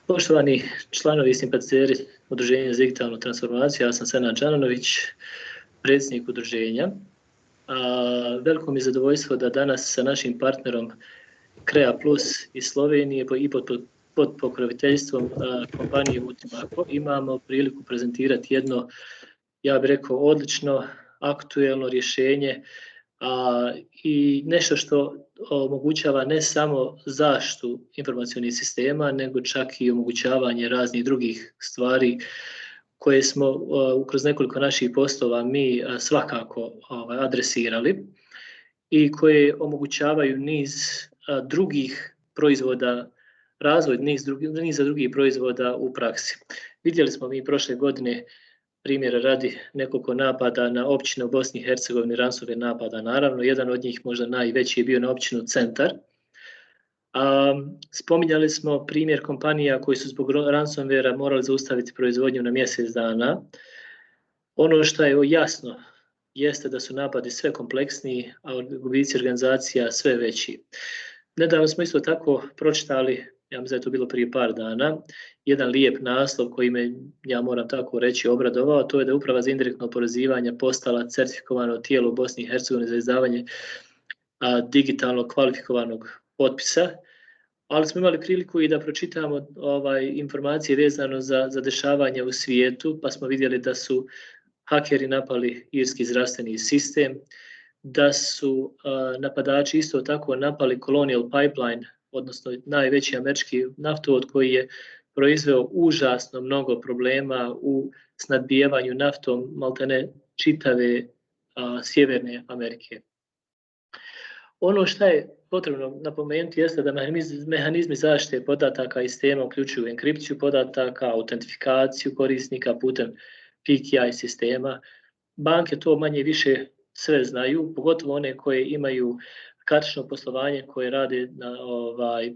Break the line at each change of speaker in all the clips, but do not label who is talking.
Poštovani članovi i simpatizeri Udruženja za digitalnu transformaciju, ja sam Senad Đanović, predsjednik udruženja. Veliko mi je zadovoljstvo da danas sa našim partnerom Krea Plus iz Slovenije i pod pokroviteljstvom kompanije Uprava imamo priliku prezentirati jedno, ja bih rekao, odlično, aktuelno rješenje i nešto što omogućava ne samo zaštitu informacionih sistema, nego čak i omogućavanje raznih drugih stvari koje smo kroz nekoliko naših postova mi svakako adresirali i koje omogućavaju niz drugih proizvoda, razvoj niza drugih proizvoda u praksi. Vidjeli smo mi prošle godine primjera radi nekoliko napada na općine u Bosni i Herecgovini, ransomware napada. Naravno, jedan od njih, možda najveći, je bio na općinu Centar. Spominjali smo primjer kompanija koji su zbog ransomwarea morali zaustaviti proizvodnju na mjesec dana. Ono što je jasno jeste da su napadi sve kompleksniji, a gubici organizacija sve veći. Nedavno smo isto tako pročitali, ja mislim da je to bilo prije par dana, jedan lijep naslov koji me, ja moram tako reći, obradovao, to je da je Uprava za indirektno oporezivanje postala certifikovano tijelo u Bosni i Hercegovini za izdavanje digitalnog kvalifikovanog potpisa, ali smo imali priliku i da pročitamo informacije vezano za dešavanje u svijetu, pa smo vidjeli da su hakeri napali irski zdravstveni sistem, da su napadači isto tako napali Colonial Pipeline, odnosno najveći američki naftovod koji je proizveo užasno mnogo problema u snabdijevanju naftom maltene čitave Sjeverne Amerike. Ono što je potrebno napomenuti jeste da mehanizmi zaštite podataka i sistema uključuju enkripciju podataka, autentifikaciju korisnika putem PKI sistema. Banke to manje više sve znaju, pogotovo one koje imaju kartično poslovanje koje rade na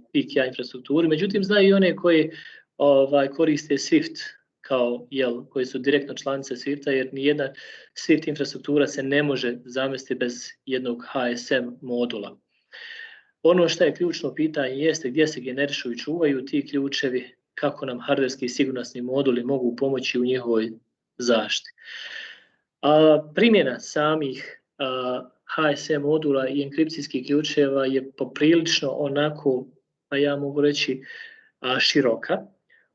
PKI infrastrukturi, međutim znaju i one koje koriste SWIFT koji su direktno članice SWIFT-a, jer nijedna SWIFT infrastruktura se ne može zamisliti bez jednog HSM modula. Ono što je ključno pitanje jeste gdje se generišu i čuvaju ti ključevi, kako nam hardverski i sigurnosni moduli mogu pomoći u njihovoj zaštiti. Primjena samih HSM modula i enkripcijskih ključeva je poprilično onako, pa ja mogu reći, široka.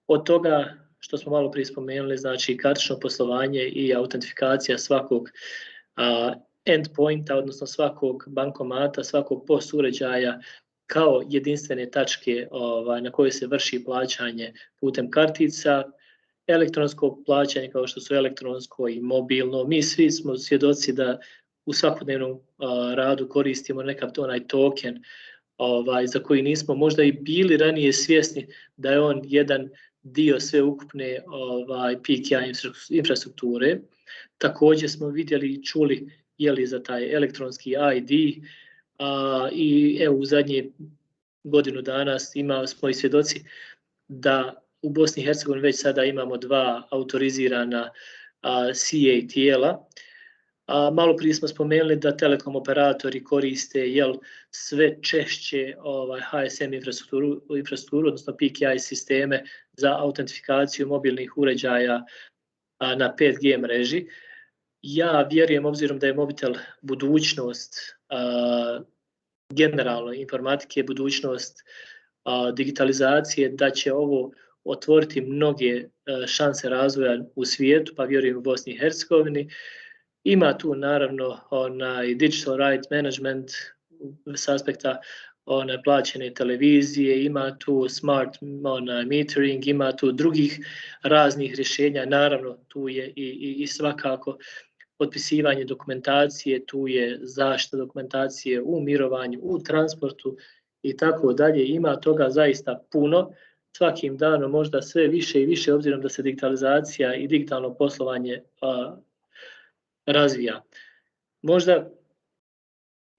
Od toga što smo malo prije spomenuli, znači kartično poslovanje i autentifikacija svakog endpointa, odnosno svakog bankomata, svakog POS uređaja kao jedinstvene tačke na kojoj se vrši plaćanje putem kartica, elektronsko plaćanje kao što su elektronsko i mobilno. Mi svi smo svjedoci da u svakodnevnom radu koristimo nekakav onaj token za koji nismo možda i bili ranije svjesni da je on jedan dio sveukupne PKI infrastrukture. Također smo vidjeli i čuli za taj elektronski ID i evo u zadnje godinu dana smo i svjedoci da u Bosni i Hercegovini već sada imamo 2 autorizirana CA tijela. Malo prije smo spomenuli da telekom operatori koriste sve češće HSM infrastrukturu, odnosno PKI sisteme za autentifikaciju mobilnih uređaja na 5G mreži. Ja vjerujem, obzirom da je mobitel budućnost generalno informatike, budućnost digitalizacije, da će ovo otvoriti mnoge šanse razvoja u svijetu, pa vjerujem u Bosni i Hercegovini. Ima tu naravno digital right management s aspekta plaćene televizije, ima tu smart metering, ima tu drugih raznih rješenja. Naravno, tu je i svakako potpisivanje dokumentacije, tu je zaštita dokumentacije u mirovanju, u transportu i tako dalje. Ima toga zaista puno. Svakim danom možda sve više i više, obzirom da se digitalizacija i digitalno poslovanje razvija. Možda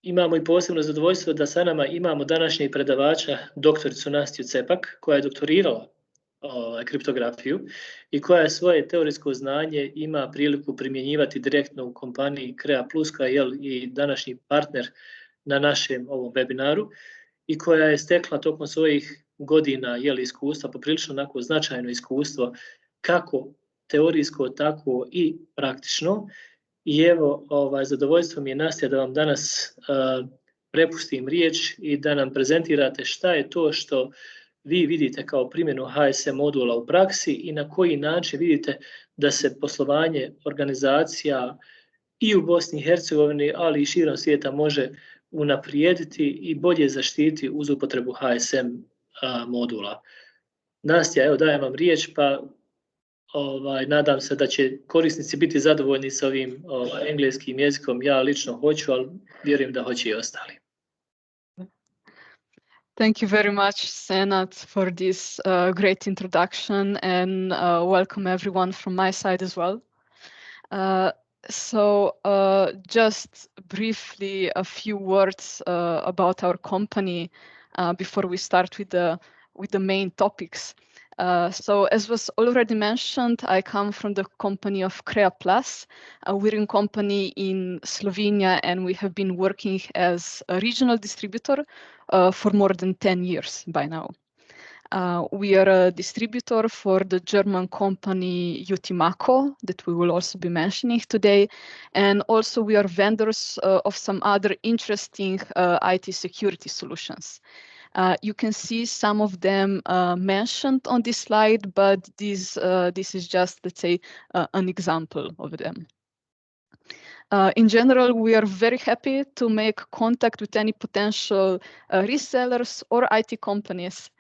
imamo i posebno zadovoljstvo da sa nama imamo današnjeg predavača, doktoricu Nastju Cepak, koja je doktorirala kriptografiju i koja svoje teorijsko znanje ima priliku primjenjivati direktno u kompaniji Krea Plus, koja je i današnji partner na našem ovom webinaru. i koja je stekla tokom svojih godina iskustva, poprilično onako značajno iskustvo, kako teorijsko, tako i praktično. I evo, zadovoljstvo mi je, Nastja, da vam danas prepustim riječ i da nam prezentirate šta je to što vi vidite kao primjenu HSM modula u praksi i na koji način vidite da se poslovanje organizacija i u Bosni i Hercegovini, ali i širom svijeta može unaprijediti i bolje zaštiti uz upotrebu HSM modula. Nastja, evo dajem vam riječ, pa nadam se da će korisnici biti zadovoljni sa ovim engleskim jezikom. Ja lično hoću, ali vjerujem da hoće i ostali.
Thank you very much, Senat, for this great introduction, and welcome everyone from my side as well. Just briefly, a few words about our company before we start with the main topics. As was already mentioned, I come from the company of Crea Plus. We're a company in Slovenia, and we have been working as a regional distributor for more than 10 years by now. We are a distributor for the German company Utimaco that we will also be mentioning today. And also we are vendors of some other interesting IT security solutions. You can see some of them mentioned on this slide, but this is just, let's say, an example of them. In general, we are very happy to make contact with any potential resellers or IT companies.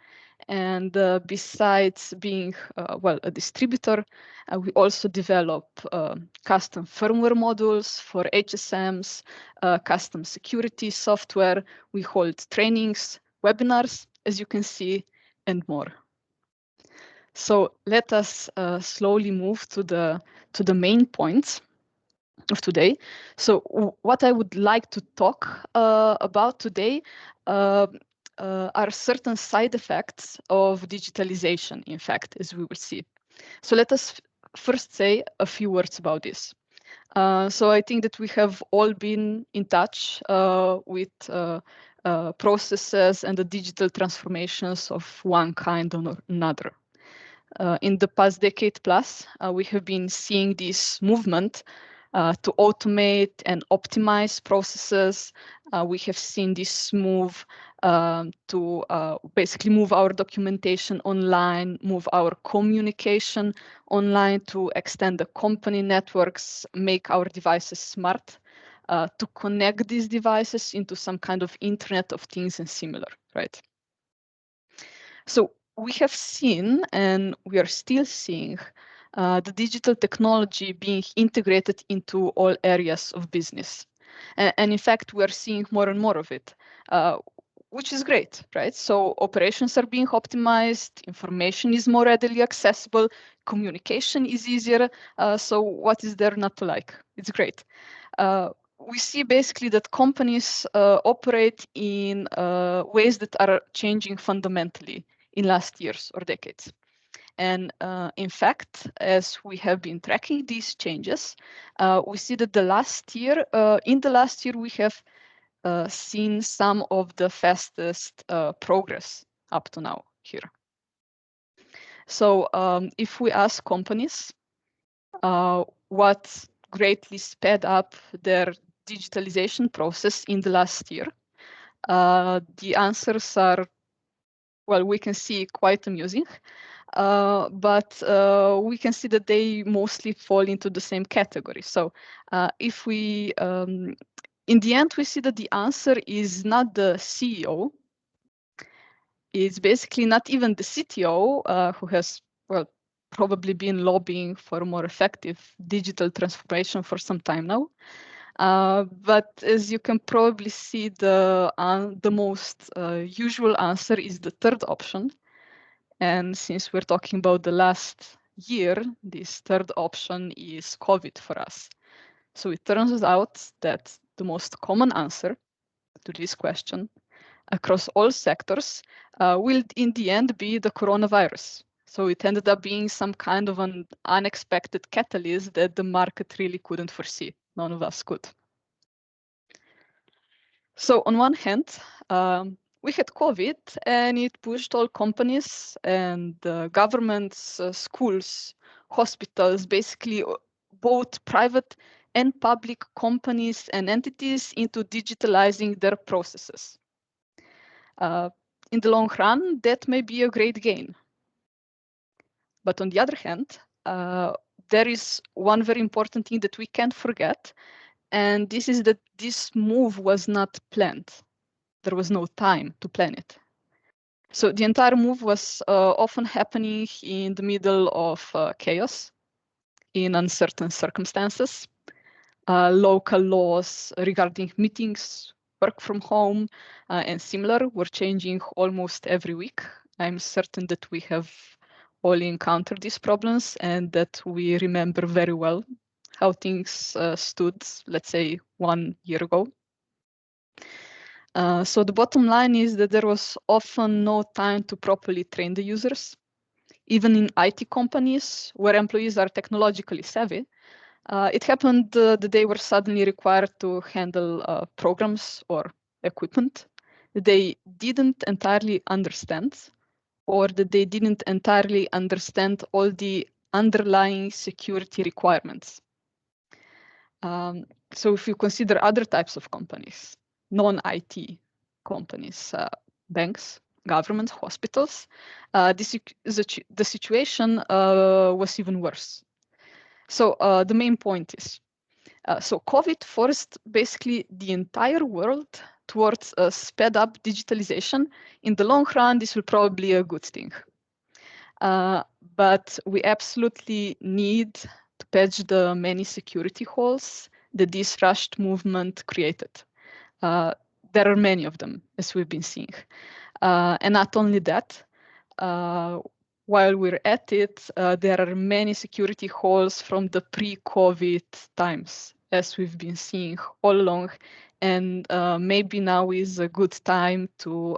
And besides being, a distributor, we also develop custom firmware modules for HSMs, custom security software. We hold trainings, webinars, as you can see, and more. So let us slowly move to the main points of today. So what I would like to talk about today are certain side effects of digitalization, in fact, as we will see. So let us first say a few words about this. So I think that we have all been in touch with processes and the digital transformations of one kind or another. In the past decade plus, we have been seeing this movement to automate and optimize processes. We have seen this move to basically move our documentation online, move our communication online, to extend the company networks, make our devices smart, to connect these devices into some kind of Internet of Things and similar, right? So we have seen, and we are still seeing, the digital technology being integrated into all areas of business. And in fact, we are seeing more and more of it, which is great, right? So operations are being optimized, information is more readily accessible, communication is easier. So what is there not to like? It's great. We see basically that companies operate in ways that are changing fundamentally in last years or decades. And in fact, as we have been tracking these changes, we see that in the last year, we have seen some of the fastest progress up to now here. So if we ask companies what greatly sped up their digitalization process in the last year, the answers are, well, we can see quite amusing. But we can see that they mostly fall into the same category. So if we, in the end, we see that the answer is not the CEO. It's basically not even the CTO, who has, well, probably been lobbying for a more effective digital transformation for some time now. But as you can probably see, the most usual answer is the third option. And since we're talking about the last year, this third option is COVID for us. So it turns out that the most common answer to this question across all sectors will in the end be the coronavirus. So it ended up being some kind of an unexpected catalyst that the market really couldn't foresee. None of us could. So on one hand, we had COVID, and it pushed all companies and governments, schools, hospitals, basically both private and public companies and entities into digitalizing their processes. In the long run, that may be a great gain. But on the other hand, there is one very important thing that we can't forget, and this is that this move was not planned. There was no time to plan it. So the entire move was often happening in the middle of chaos, in uncertain circumstances. Local laws regarding meetings, work from home, and similar were changing almost every week. I'm certain that we have all encountered these problems and that we remember very well how things stood, let's say, 1 year ago. So the bottom line is that there was often no time to properly train the users. Even in IT companies where employees are technologically savvy, it happened that they were suddenly required to handle programs or equipment that they didn't entirely understand, or that they didn't entirely understand all the underlying security requirements. So if you consider other types of companies, non-IT companies, banks, governments, hospitals, the situation was even worse. So the main point is, so COVID forced basically the entire world towards a sped up digitalization. In the long run, this will probably be a good thing. But we absolutely need to patch the many security holes that this rushed movement created. There are many of them, as we've been seeing. And not only that, while we're at it, there are many security holes from the pre-COVID times, as we've been seeing all along. And maybe now is a good time to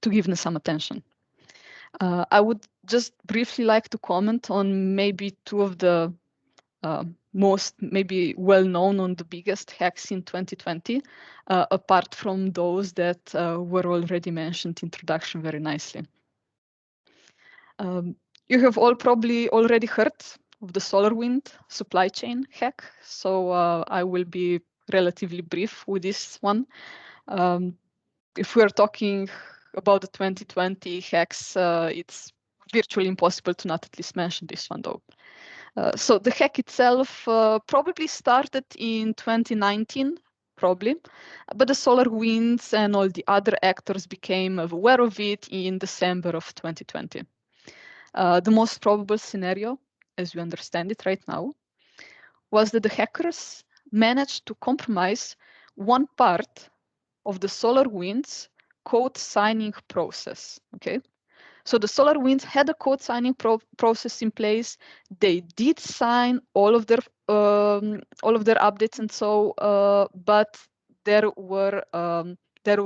give them some attention. I would just briefly like to comment on maybe two of the most maybe well-known on the biggest hacks in 2020, apart from those that were already mentioned in introduction very nicely. You have all probably already heard of the SolarWind supply chain hack, so I will be relatively brief with this one. If we're talking about the 2020 hacks, it's virtually impossible to not at least mention this one though. So the hack itself probably started in 2019, probably, but the SolarWinds and all the other actors became aware of it in December of 2020. The most probable scenario, as we understand it right now, was that the hackers managed to compromise one part of the SolarWinds code signing process. Okay, so the SolarWinds had a code signing process in place. They did sign all of their updates and so, but there were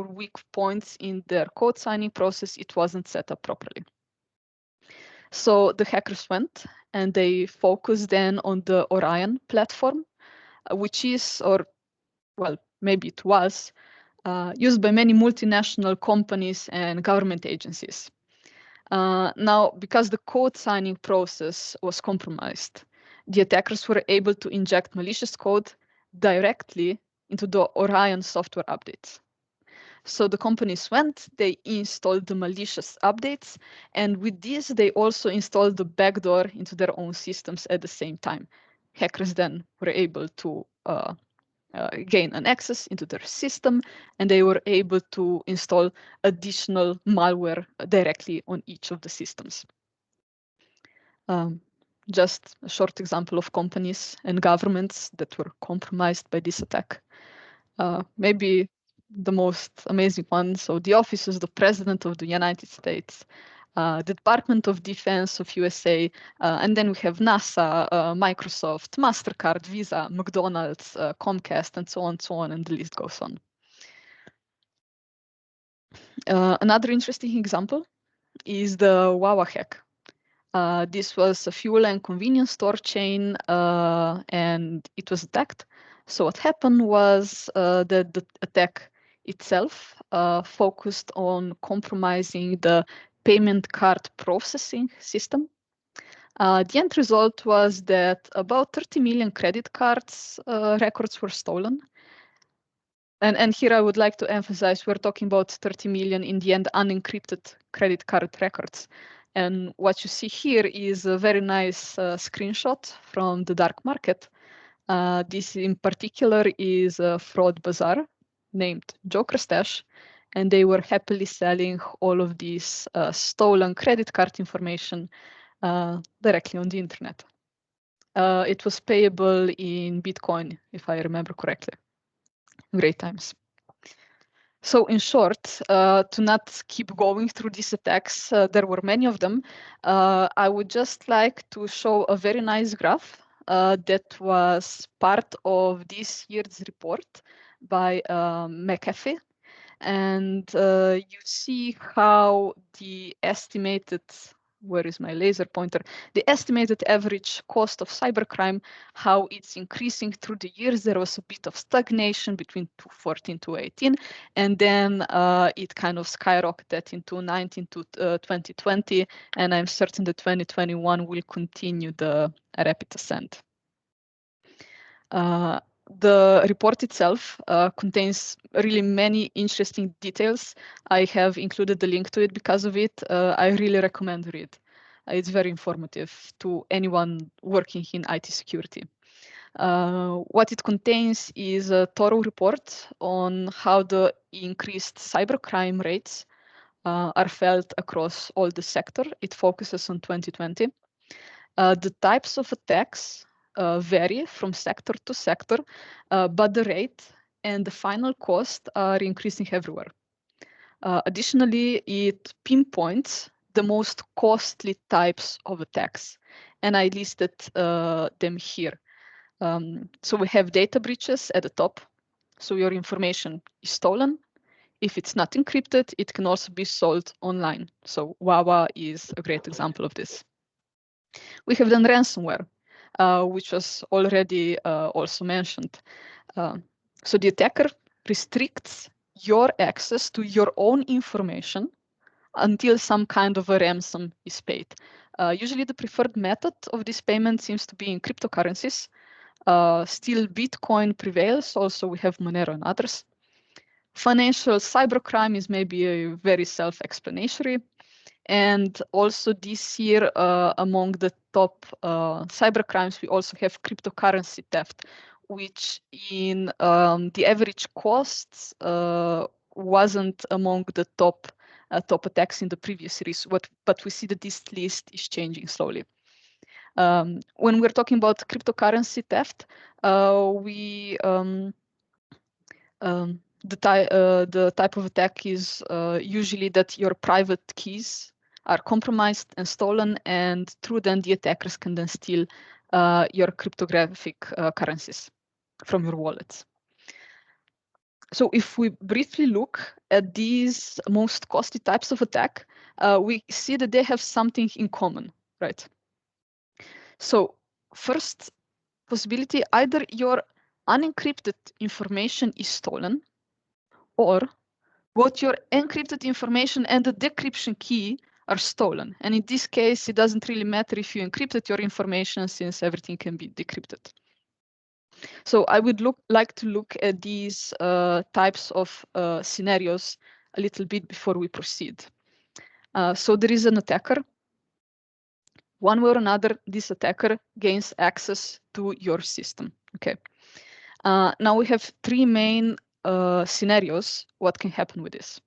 weak points in their code signing process. It wasn't set up properly. So the hackers went and they focused then on the Orion platform, which is, or well, maybe it was, used by many multinational companies and government agencies. Now, because the code signing process was compromised, the attackers were able to inject malicious code directly into the Orion software updates. So the companies went, they installed the malicious updates, and with this, they also installed the backdoor into their own systems at the same time. Hackers then were able to gain an access into their system, and they were able to install additional malware directly on each of the systems. Just a short example of companies and governments that were compromised by this attack. Maybe the most amazing one, so the Office of the President of the United States, the Department of Defense of USA, and then we have NASA, Microsoft, MasterCard, Visa, McDonald's, Comcast, and so on, and the list goes on. Another interesting example is the Wawa hack. This was a fuel and convenience store chain, and it was attacked. So what happened was that the attack itself focused on compromising the payment card processing system. The end result was that about 30 million credit cards records were stolen. And here I would like to emphasize we're talking about 30 million in the end unencrypted credit card records. And what you see here is a very nice screenshot from the dark market. This in particular is a fraud bazaar named Joker Stash, and they were happily selling all of these stolen credit card information directly on the internet. It was payable in Bitcoin, if I remember correctly. Great times. So in short, to not keep going through these attacks, there were many of them. I would just like to show a very nice graph that was part of this year's report by McAfee. And you see how the estimated, where is my laser pointer? The estimated average cost of cybercrime, how it's increasing through the years. There was a bit of stagnation between 2014 to 2018, and then it kind of skyrocketed in 2019 to 2020, and I'm certain that 2021 will continue the rapid ascent. The report itself contains really many interesting details. I have included the link to it because of it. I really recommend read. It's very informative to anyone working in IT security. What it contains is a thorough report on how the increased cybercrime rates are felt across all the sector. It focuses on 2020. The types of attacks vary from sector to sector, but the rate and the final cost are increasing everywhere. Additionally, it pinpoints the most costly types of attacks, and I listed them here. So we have data breaches at the top. So your information is stolen. If it's not encrypted, it can also be sold online. So Wawa is a great example of this. We have then ransomware, which was already also mentioned. So the attacker restricts your access to your own information until some kind of a ransom is paid. Usually the preferred method of this payment seems to be in cryptocurrencies. Still Bitcoin prevails, also we have Monero and others. Financial cybercrime is maybe a very self-explanatory. And also this year, among the top cybercrimes, we also have cryptocurrency theft, which in the average costs wasn't among the top attacks in the previous series, but we see that this list is changing slowly. When we're talking about cryptocurrency theft, the type of attack is usually that your private keys are compromised and stolen, and through them the attackers can then steal your cryptographic currencies from your wallets. So if we briefly look at these most costly types of attack, we see that they have something in common, right? So first possibility, either your unencrypted information is stolen, or both your encrypted information and the decryption key are stolen. And in this case, it doesn't really matter if you encrypted your information, since everything can be decrypted. So I would like to look at these types of scenarios a little bit before we proceed. So there is an attacker. One way or another, this attacker gains access to your system. Okay. Now we have three main scenarios what can happen with this.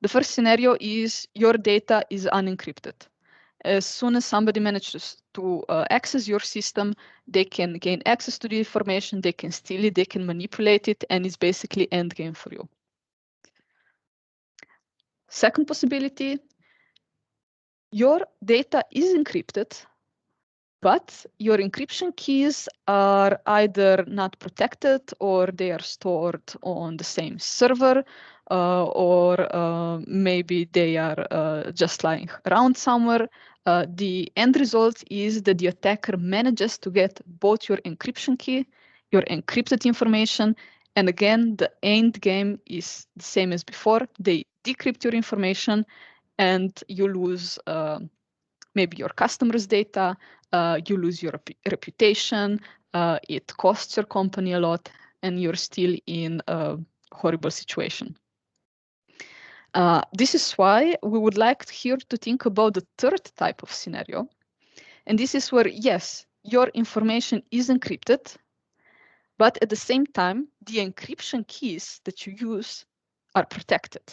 The first scenario is your data is unencrypted. As soon as somebody manages to access your system, they can gain access to the information, they can steal it, they can manipulate it, and it's basically end game for you. Second possibility, your data is encrypted, but your encryption keys are either not protected, or they are stored on the same server, or maybe they are just lying around somewhere. The end result is that the attacker manages to get both your encryption key, your encrypted information, And again, the end game is the same as before. They decrypt your information and you lose maybe your customers' data, you lose your reputation, it costs your company a lot, and you're still in a horrible situation. This is why we would like here to think about the third type of scenario. And this is where, yes, your information is encrypted, but at the same time, the encryption keys that you use are protected.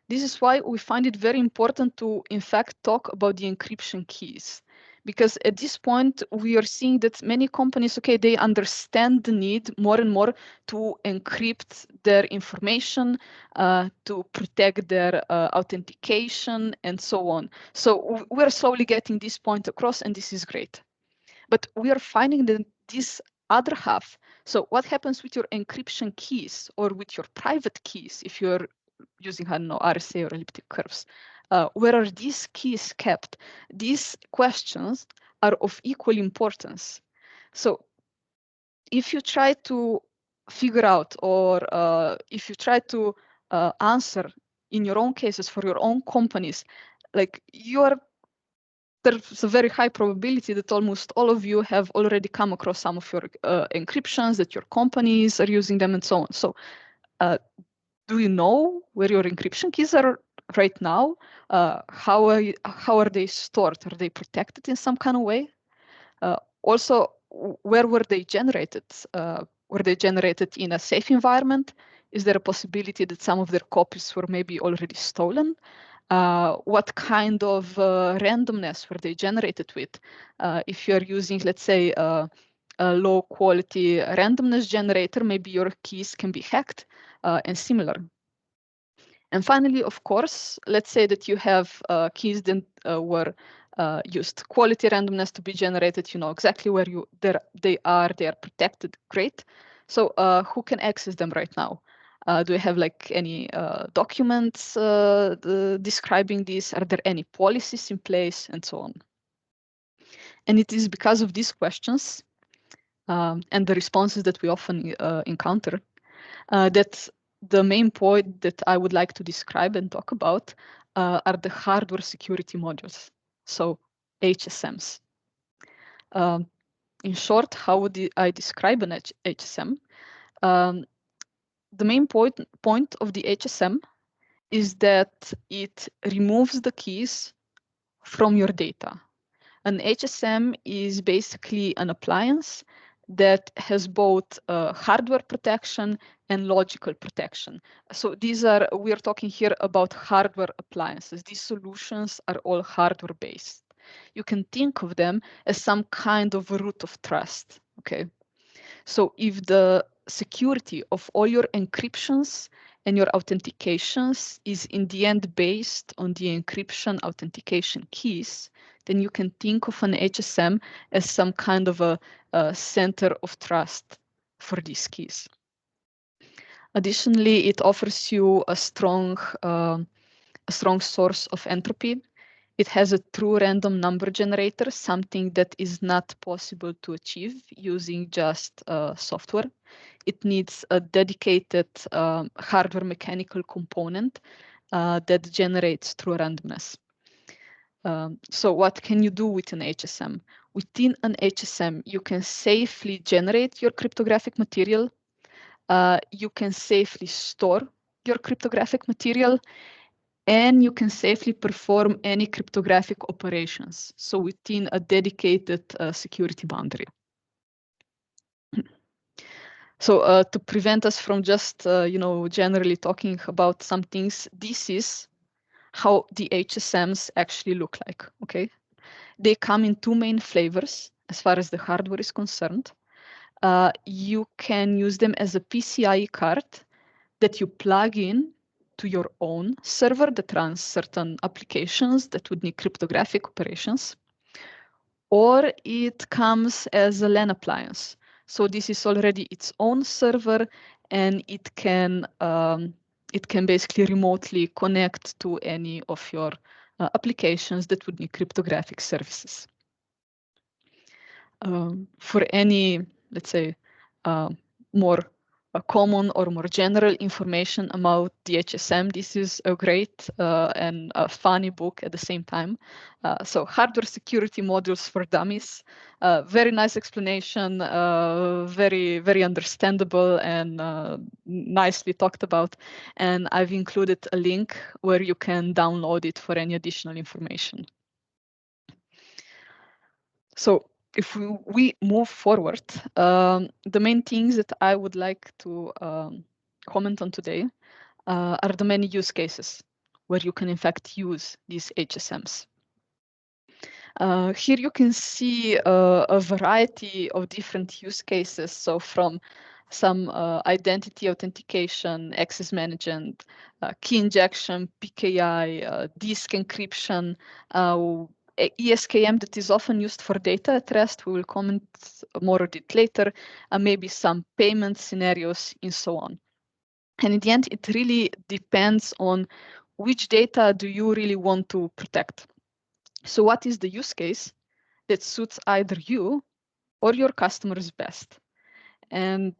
This is why we find it very important to, in fact, talk about the encryption keys. Because at this point, we are seeing that many companies, okay, they understand the need more and more to encrypt their information, to protect their authentication, and so on. So we're slowly getting this point across, and this is great. But we are finding that this other half, so what happens with your encryption keys or with your private keys, if you're using, I don't know, RSA or elliptic curves, where are these keys kept? These questions are of equal importance. So if you try to figure out, or if you try to answer in your own cases for your own companies, like there's a very high probability that almost all of you have already come across some of your encryptions, that your companies are using them, and so on. So do you know where your encryption keys are right now? How are they stored? Are they protected in some kind of way? Also, where were they generated? Were they generated in a safe environment? Is there a possibility that some of their copies were maybe already stolen? What kind of randomness were they generated with? If you're using, let's say, a low quality randomness generator, maybe your keys can be hacked and similar. And finally, of course, let's say that you have keys that were used quality randomness to be generated, you know exactly where they are protected, great. So who can access them right now? Do you have like any documents describing this? Are there any policies in place, and so on? And it is because of these questions and the responses that we often encounter that the main point that I would like to describe and talk about are the hardware security modules, so HSMs. In short, how would I describe an HSM? The main point of the HSM is that it removes the keys from your data. An HSM is basically an appliance that has both hardware protection and logical protection. So we are talking here about hardware appliances. These solutions are all hardware based. You can think of them as some kind of root of trust, okay? So if the security of all your encryptions and your authentications is in the end based on the encryption authentication keys, then you can think of an HSM as some kind of a center of trust for these keys. Additionally, it offers you a strong source of entropy. It has a true random number generator, something that is not possible to achieve using just software. It needs a dedicated hardware mechanical component that generates true randomness. So what can you do with an HSM? Within an HSM, you can safely generate your cryptographic material. You can safely store your cryptographic material, and you can safely perform any cryptographic operations, so within a dedicated security boundary. So to prevent us from just, generally talking about some things, this is how the HSMs actually look like, okay? They come in two main flavors as far as the hardware is concerned. You can use them as a PCIe card that you plug in to your own server that runs certain applications that would need cryptographic operations, or it comes as a LAN appliance. So this is already its own server, and it can basically remotely connect to any of your applications that would need cryptographic services. For any, let's say, more common or more general information about the HSM, this is a great and a funny book at the same time. So hardware security modules for dummies, very nice explanation, very, very understandable and nicely talked about. And I've included a link where you can download it for any additional information. So if we move forward, the main things that I would like to comment on today are the many use cases where you can in fact use these HSMs. Here you can see a variety of different use cases. So from some identity authentication, access management, key injection, PKI, disk encryption, ESKM that is often used for data at rest. We will comment more on it later, maybe some payment scenarios and so on. And in the end, it really depends on which data do you really want to protect. So what is the use case that suits either you or your customers best? And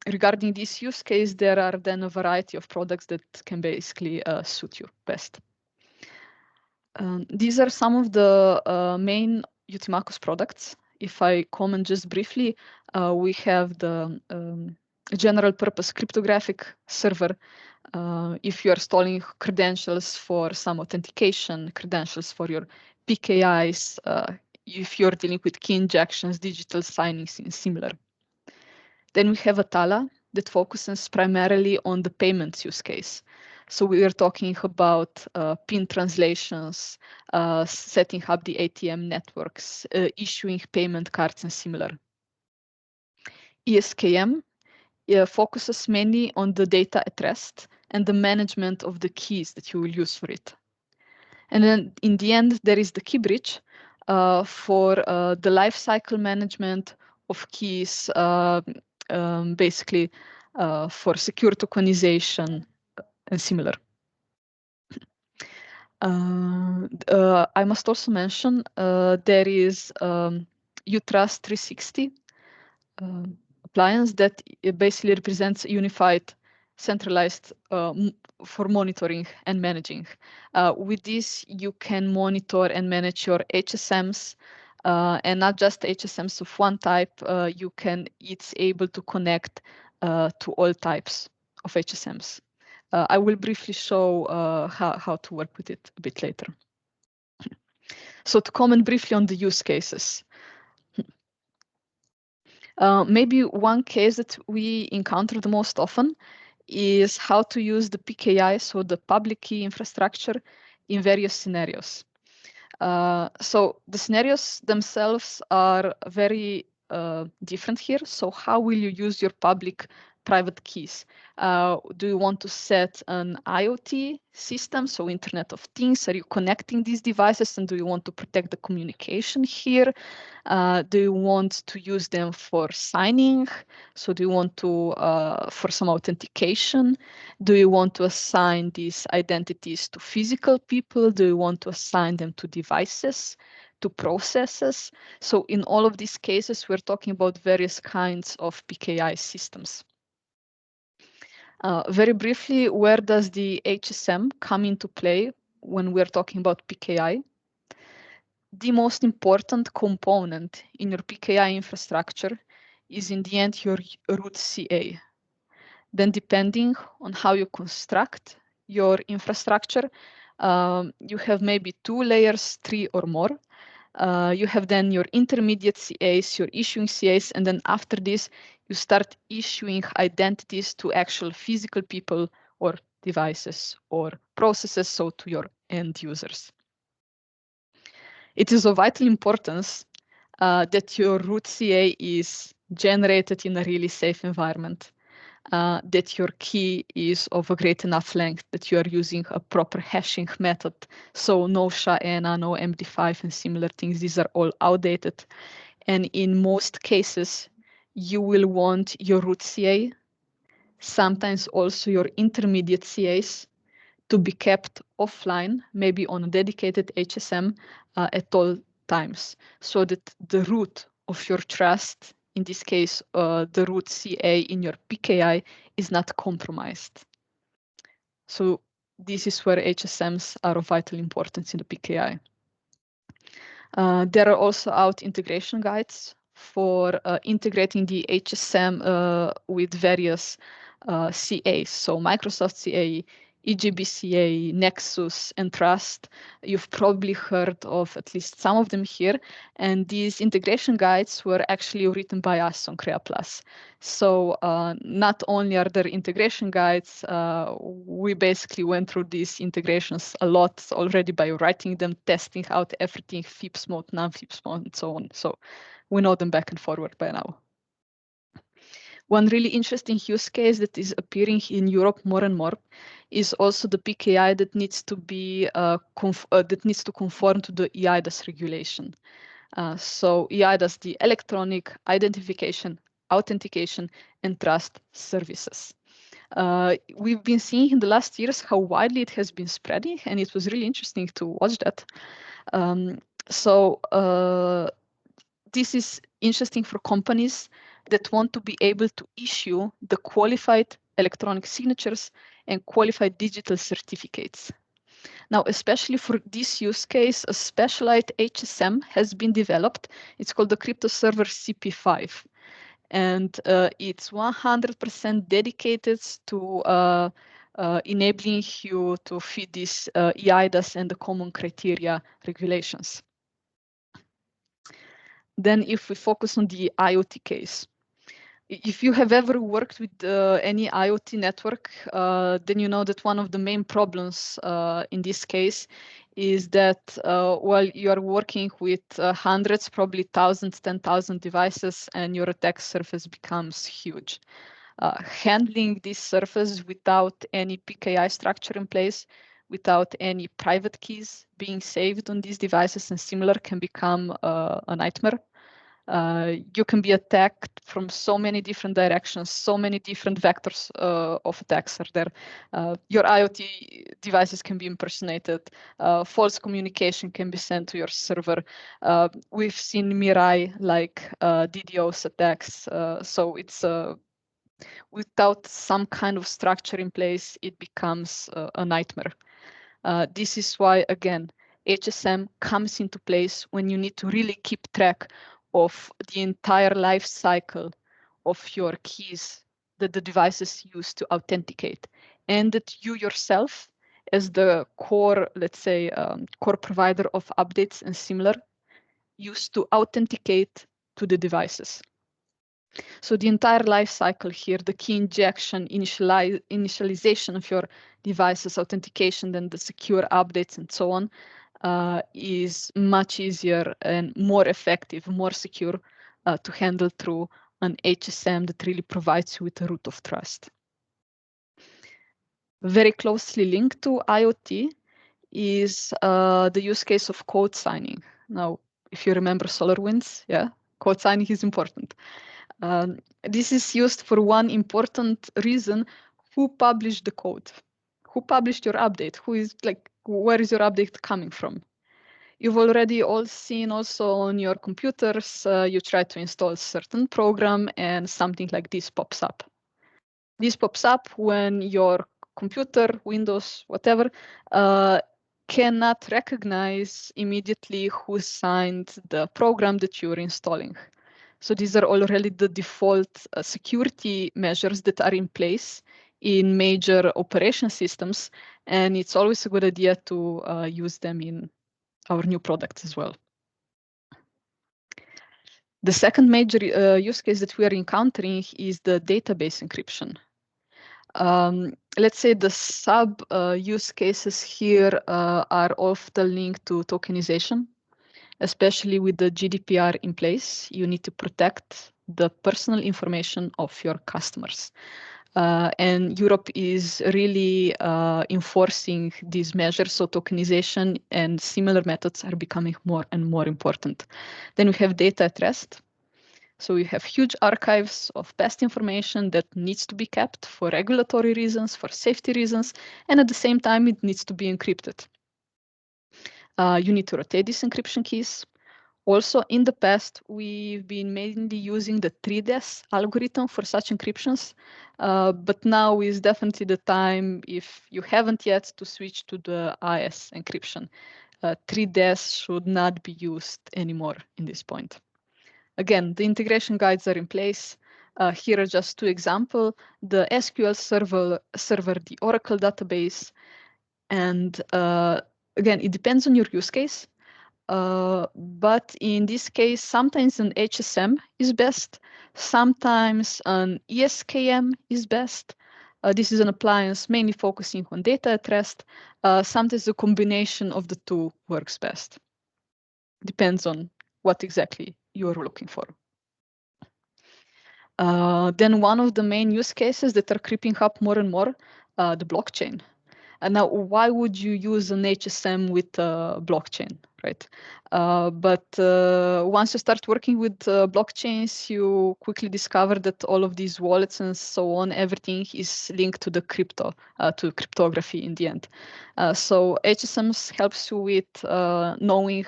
regarding this use case, there are then a variety of products that can basically suit you best. These are some of the main Eutymachus products. If I comment just briefly, we have the general purpose cryptographic server. If you are storing credentials for some authentication, credentials for your PKIs, if you're dealing with key injections, digital signings, and similar. Then we have Atala that focuses primarily on the payments use case. So we are talking about PIN translations, setting up the ATM networks, issuing payment cards and similar. ESKM focuses mainly on the data at rest and the management of the keys that you will use for it. And then in the end, there is the key bridge for the lifecycle management of keys, basically for secure tokenization and similar. I must also mention there is UTrust 360 appliance that basically represents a unified, centralized for monitoring and managing. With this, you can monitor and manage your HSMs, and not just HSMs of one type. It's able to connect to all types of HSMs. I will briefly show how to work with it a bit later. So to comment briefly on the use cases. Maybe one case that we encounter the most often is how to use the PKI, so the public key infrastructure, in various scenarios. So the scenarios themselves are very different here. So how will you use your public private keys? Do you want to set an IoT system, so Internet of Things? Are you connecting these devices, and do you want to protect the communication here? Do you want to use them for signing? So do you want to, for some authentication? Do you want to assign these identities to physical people? Do you want to assign them to devices, to processes? So in all of these cases, we're talking about various kinds of PKI systems. Very briefly, where does the HSM come into play when we're talking about PKI? The most important component in your PKI infrastructure is in the end your root CA. Then depending on how you construct your infrastructure, you have maybe 2 layers, 3 or more. You have then your intermediate CAs, your issuing CAs, and then after this, you start issuing identities to actual physical people or devices or processes, so to your end users. It is of vital importance that your root CA is generated in a really safe environment, that your key is of a great enough length, that you are using a proper hashing method. So no SHA-ENA, no MD5 and similar things. These are all outdated. And in most cases, you will want your root CA, sometimes also your intermediate CAs, to be kept offline, maybe on a dedicated HSM at all times, so that the root of your trust in this case, the root CA in your PKI is not compromised. So this is where HSMs are of vital importance in the PKI. There are also out integration guides for integrating the HSM with various CAs. So Microsoft CA, EGB CA, Nexus, and Trust. You've probably heard of at least some of them here. And these integration guides were actually written by us on Crea Plus. So not only are there integration guides, we basically went through these integrations a lot already by writing them, testing out everything, FIPS mode, non-FIPS mode, and so on. So we know them back and forward by now. One really interesting use case that is appearing in Europe more and more is also the PKI that needs to be conform to the EIDAS regulation. So EIDAS, the electronic identification, authentication, and trust services. We've been seeing in the last years how widely it has been spreading, and it was really interesting to watch that. This is interesting for companies that want to be able to issue the qualified electronic signatures and qualified digital certificates. Now, especially for this use case, a specialized HSM has been developed. It's called the Crypto Server CP5. And it's 100% dedicated to enabling you to fit these EIDAS and the common criteria regulations. Then if we focus on the IoT case, if you have ever worked with any IoT network, then you know that one of the main problems in this case is that while you are working with hundreds, probably thousands, 10,000 devices, and your attack surface becomes huge. Handling this surface without any PKI structure in place, without any private keys being saved on these devices and similar can become a nightmare. You can be attacked from so many different directions, so many different vectors of attacks are there. Your IoT devices can be impersonated, false communication can be sent to your server. We've seen Mirai like DDoS attacks, so it's without some kind of structure in place, it becomes a nightmare. This is why, again, HSM comes into place when you need to really keep track of the entire life cycle of your keys that the devices use to authenticate, and that you yourself, as the core, let's say, core provider of updates and similar, use to authenticate to the devices. So the entire life cycle here, the key injection, initialization of your devices, authentication, then the secure updates and so on, is much easier and more effective, more secure to handle through an HSM that really provides you with a root of trust. Very closely linked to IoT is the use case of code signing. Now, if you remember SolarWinds, yeah, code signing is important. This is used for one important reason: who published the code? Who published your update? Who is like, where is your update coming from? You've already all seen also on your computers, you try to install a certain program and something like this pops up. This pops up when your computer, Windows, whatever, cannot recognize immediately who signed the program that you're installing. So these are already the default security measures that are in place in major operation systems, and it's always a good idea to use them in our new products as well. The second major use case that we are encountering is the database encryption. Let's say the sub use cases here are often linked to tokenization. Especially with the GDPR in place, you need to protect the personal information of your customers. And Europe is really enforcing these measures, so tokenization and similar methods are becoming more and more important. Then we have data at rest. So we have huge archives of past information that needs to be kept for regulatory reasons, for safety reasons, and at the same time, it needs to be encrypted. You need to rotate these encryption keys. Also, in the past, we've been mainly using the 3DES algorithm for such encryptions, but now is definitely the time, if you haven't yet, to switch to the IS encryption. 3DES should not be used anymore in this point. Again, the integration guides are in place. Here are just 2 examples: the SQL server, the Oracle database, and again, it depends on your use case. But in this case, sometimes an HSM is best, sometimes an ESKM is best. This is an appliance mainly focusing on data at rest. Sometimes the combination of the 2 works best. Depends on what exactly you're looking for. Then one of the main use cases that are creeping up more and more, the blockchain. And now, why would you use an HSM with blockchain, right? But once you start working with blockchains, you quickly discover that all of these wallets and so on, everything is linked to the to cryptography in the end. So HSMs helps you with knowing,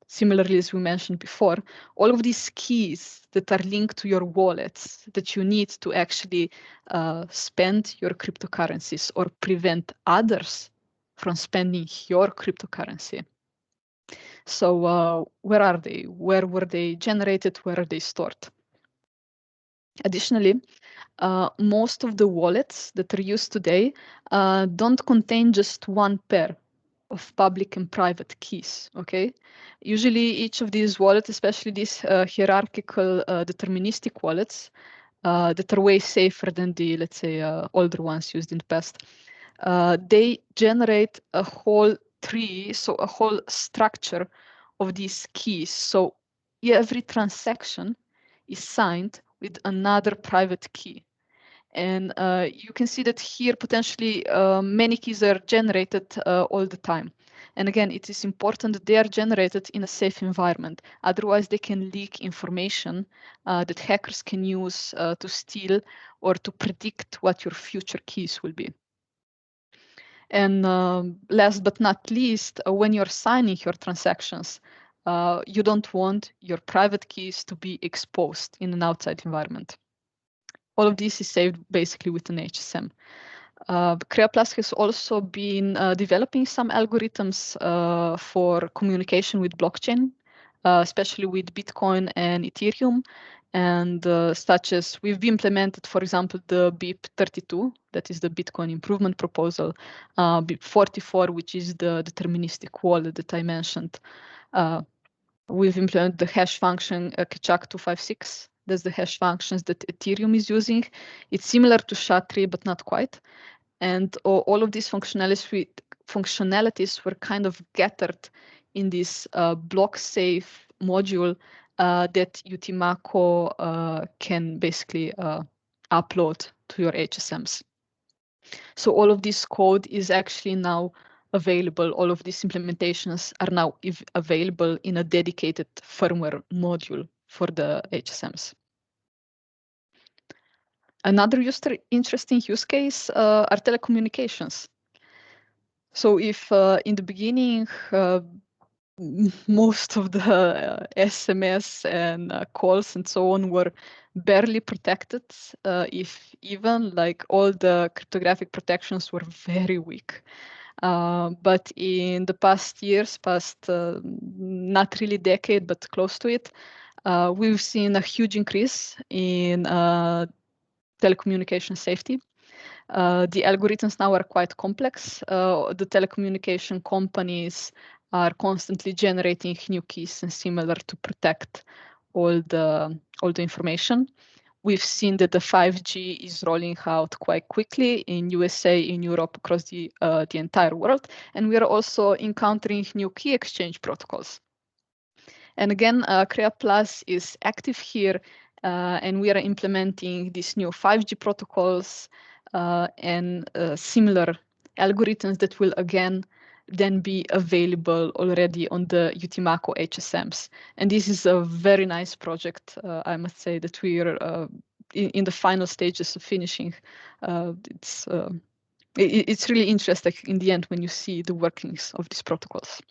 similarly as we mentioned before, all of these keys that are linked to your wallets that you need to actually spend your cryptocurrencies or prevent others from spending your cryptocurrency. So where are they? Where were they generated? Where are they stored? Additionally, most of the wallets that are used today don't contain just one pair of public and private keys, okay? Usually each of these wallets, especially these hierarchical deterministic wallets, that are way safer than the, let's say, older ones used in the past, they generate a whole tree, so a whole structure of these keys. So every transaction is signed with another private key. And you can see that here potentially many keys are generated all the time. And again, it is important that they are generated in a safe environment. Otherwise, they can leak information that hackers can use to steal or to predict what your future keys will be. And last but not least, when you're signing your transactions, you don't want your private keys to be exposed in an outside environment. All of this is saved basically with an HSM. CreaPlus has also been developing some algorithms for communication with blockchain, especially with Bitcoin and Ethereum, and such as we've implemented, for example, the BIP32, that is the Bitcoin improvement proposal, BIP44, which is the deterministic wallet that I mentioned. We've implemented the hash function Kachak256. That's the hash functions that Ethereum is using. It's similar to SHA-3, but not quite. And all of these functionalities were kind of gathered in this block-safe module that Utimaco can basically upload to your HSMs. So all of this code is actually now available. All of these implementations are now available in a dedicated firmware module for the HSMs. Another interesting use case are telecommunications. So if in the beginning, most of the SMS and calls and so on were barely protected, if even, like, all the cryptographic protections were very weak. But in the past years, not really decade, but close to it, we've seen a huge increase in telecommunication safety. The algorithms now are quite complex. The telecommunication companies are constantly generating new keys and similar to protect all the information. We've seen that the 5G is rolling out quite quickly in USA, in Europe, across the entire world, and we are also encountering new key exchange protocols. And again, CreaPlus is active here, and we are implementing these new 5G protocols and similar algorithms that will again then be available already on the Utimaco HSMs. And this is a very nice project, I must say, that we are in the final stages of finishing. It's really interesting in the end when you see the workings of these protocols.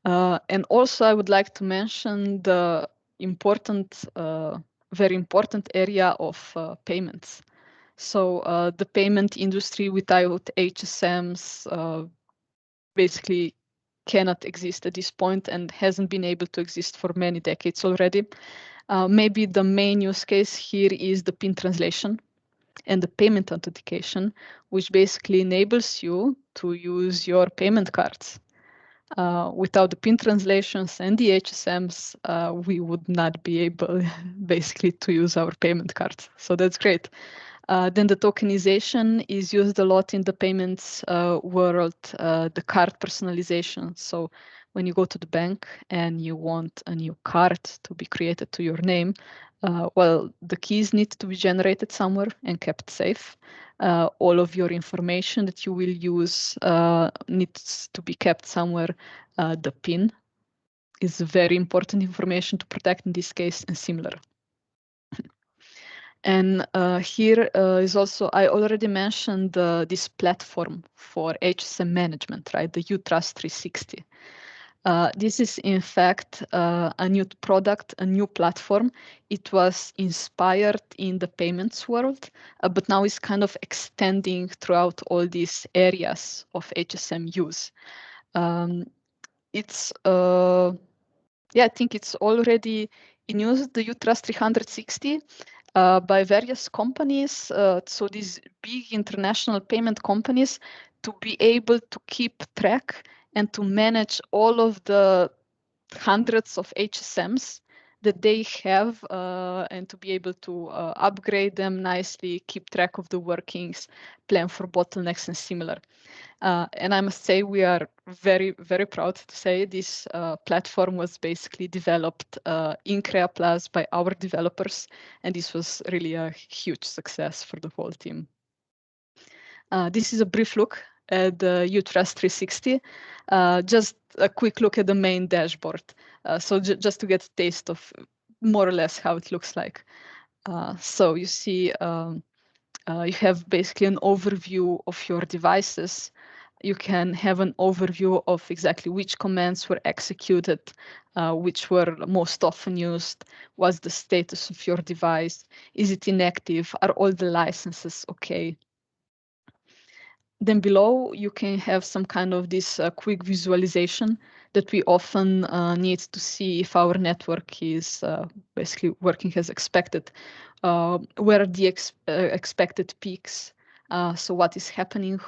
And also I would like to mention the important, very important area of payments. So the payment industry without HSMs basically cannot exist at this point and hasn't been able to exist for many decades already. Maybe the main use case here is the PIN translation and the payment authentication, which basically enables you to use your payment cards. Without the PIN translations and the HSMs, we would not be able basically to use our payment cards. So that's great. Then the tokenization is used a lot in the payments world, the card personalization. So when you go to the bank and you want a new card to be created to your name, well, the keys need to be generated somewhere and kept safe. All of your information that you will use needs to be kept somewhere. The PIN is very important information to protect in this case, and similar. And here is also, I already mentioned this platform for HSM management, right? The UTrust 360. This is in fact a new product, a new platform. It was inspired in the payments world, but now it's kind of extending throughout all these areas of HSM use. I think it's already in use, the UTrust 360. By various companies, so these big international payment companies, to be able to keep track and to manage all of the hundreds of HSMs that they have, and to be able to upgrade them nicely, keep track of the workings, plan for bottlenecks and similar. And I must say we are very, very proud to say this platform was basically developed in Crea Plus by our developers, and this was really a huge success for the whole team. This is a brief look at the UTrust 360. Just a quick look at the main dashboard. So just to get a taste of more or less how it looks like. So you see you have basically an overview of your devices. You can have an overview of exactly which commands were executed, which were most often used, what's the status of your device, is it inactive, are all the licenses okay. Then below you can have some kind of this quick visualization that we often need to see if our network is basically working as expected. Where are the expected peaks? So what is happening?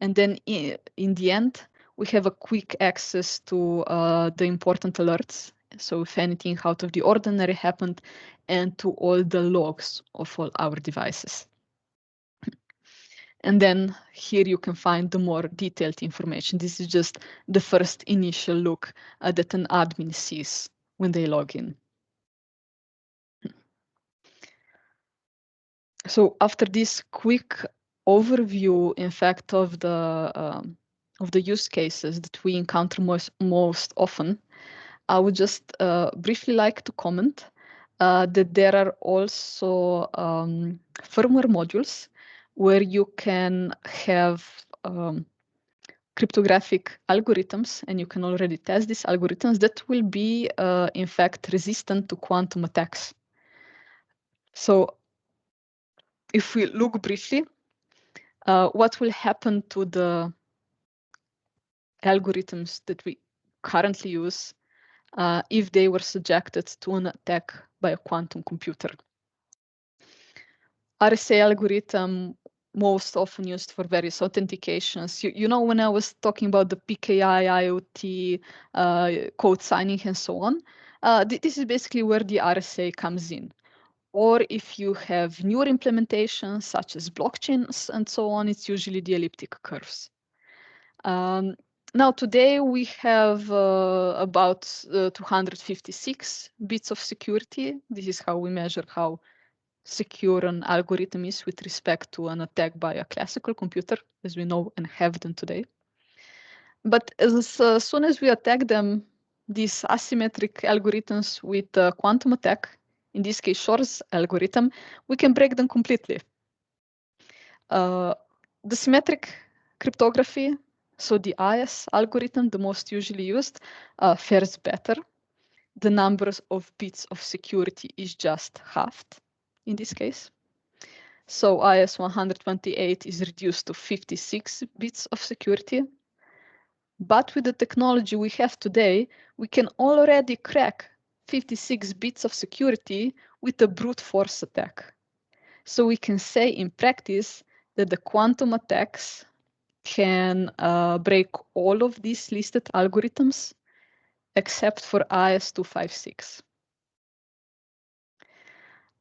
And then in the end, we have a quick access to the important alerts. So if anything out of the ordinary happened, and to all the logs of all our devices. And then here you can find the more detailed information. This is just the first initial look that an admin sees when they log in. So after this quick overview, in fact, of the use cases that we encounter most often, I would just briefly like to comment that there are also firmware modules where you can have cryptographic algorithms, and you can already test these algorithms that will be, in fact, resistant to quantum attacks. So if we look briefly, what will happen to the algorithms that we currently use if they were subjected to an attack by a quantum computer? RSA algorithm, most often used for various authentications. You know, when I was talking about the PKI, IoT, code signing, and so on, this is basically where the RSA comes in. Or if you have newer implementations, such as blockchains and so on, it's usually the elliptic curves. Now, today we have about 256 bits of security. This is how we measure how secure an algorithm is with respect to an attack by a classical computer, as we know and have them today. But as soon as we attack them, these asymmetric algorithms with a quantum attack, in this case Shor's algorithm, we can break them completely. The symmetric cryptography So the IS algorithm, the most usually used, fares better. The number of bits of security is just halved in this case. So IS 128 is reduced to 56 bits of security. But with the technology we have today, we can already crack 56 bits of security with a brute force attack. So we can say in practice that the quantum attacks can break all of these listed algorithms except for IS 256.